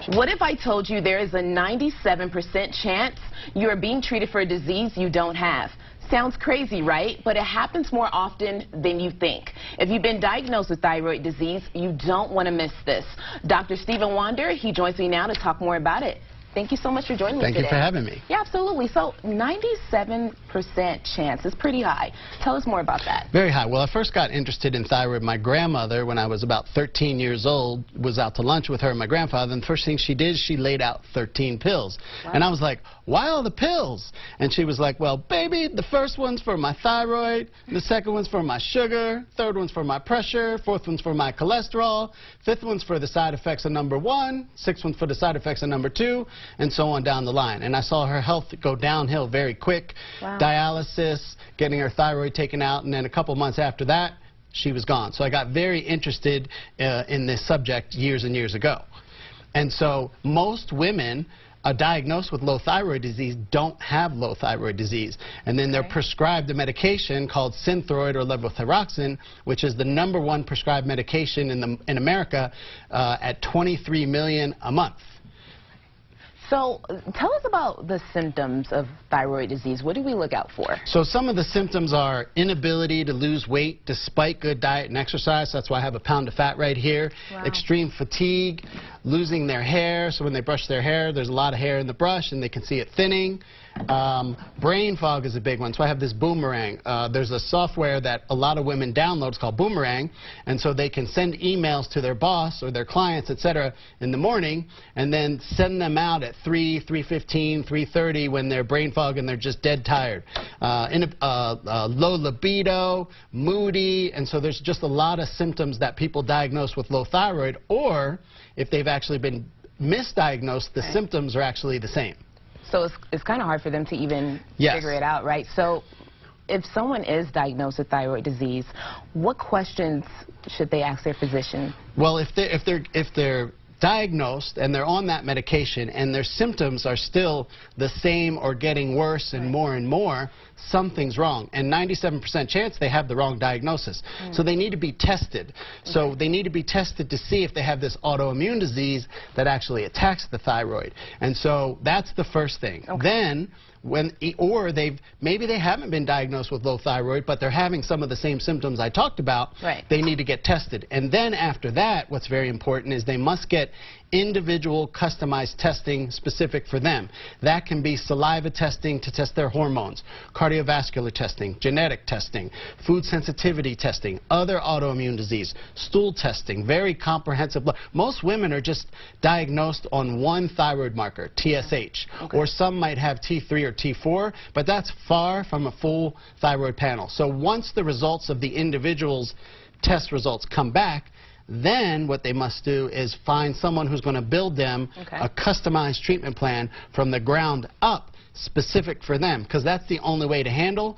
What if I told you there is a 97% chance you are being treated for a disease you don't have? Sounds crazy, right? But it happens more often than you think. If you've been diagnosed with thyroid disease, you don't want to miss this. Dr. Stephen Wander, he joins me now to talk more about it. Thank you so much for joining me today. Thank you for having me. Yeah, absolutely. So 97% chance is pretty high. Tell us more about that. Very high. Well, I first got interested in thyroid. My grandmother, when I was about 13 years old, was out to lunch with her and my grandfather, and the first thing she did, she laid out 13 pills. Wow. And I was like, why all the pills? And she was like, well, baby, the first one's for my thyroid, the second one's for my sugar, third one's for my pressure, fourth one's for my cholesterol, fifth one's for the side effects of number 1, sixth one's for the side effects of number 2, and so on down the line. And I saw her health go downhill very quick. Wow. Dialysis, getting her thyroid taken out, and then a couple months after that, she was gone. So I got very interested in this subject years and years ago. And so most women diagnosed with low thyroid disease don't have low thyroid disease. And then they're prescribed a medication called Synthroid or levothyroxine, which is the #1 prescribed medication in America at $23 million a month. So tell us about the symptoms of thyroid disease. What do we look out for? So some of the symptoms are inability to lose weight despite good diet and exercise. That's why I have a pound of fat right here. Wow. Extreme fatigue, losing their hair. So when they brush their hair, there's a lot of hair in the brush and they can see it thinning. Brain fog is a big one. So I have this Boomerang. There's a software that a lot of women download. It's called Boomerang. And so they can send emails to their boss or their clients, etc., in the morning and then send them out at 3, 3:15, 3:30 when they're brain fog and they're just dead tired. Low libido, moody, and so there's just a lot of symptoms that people diagnose with low thyroid, or if they've actually been misdiagnosed, the symptoms are actually the same. So it's kind of hard for them to even figure it out, right? So if someone is diagnosed with thyroid disease, what questions should they ask their physician? Well, if they're diagnosed and they're on that medication and their symptoms are still the same or getting worse and more, something's wrong. And 97% chance they have the wrong diagnosis. So they need to be tested. So they need to be tested to see if they have this autoimmune disease that actually attacks the thyroid. And so that's the first thing. Then maybe they haven't been diagnosed with low thyroid, but they're having some of the same symptoms I talked about. They need to get tested. And then after that, what's very important is they must get individual customized testing specific for them. That can be saliva testing to test their hormones, cardiovascular testing, genetic testing, food sensitivity testing, other autoimmune disease, stool testing, very comprehensive. Most women are just diagnosed on one thyroid marker, TSH, or some might have T3 or T4, but that's far from a full thyroid panel. So once the results of the individual's test results come back, then what they must do is find someone who's going to build them a customized treatment plan from the ground up specific for them, because that's the only way to handle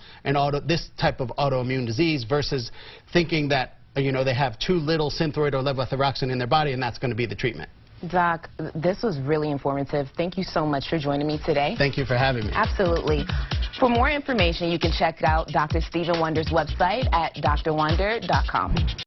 this type of autoimmune disease versus thinking that they have too little Synthroid or levothyroxine in their body and that's going to be the treatment. Doc, this was really informative. Thank you so much for joining me today. Thank you for having me. Absolutely. For more information, you can check out Dr. Stephen Wander's website at drwander.com.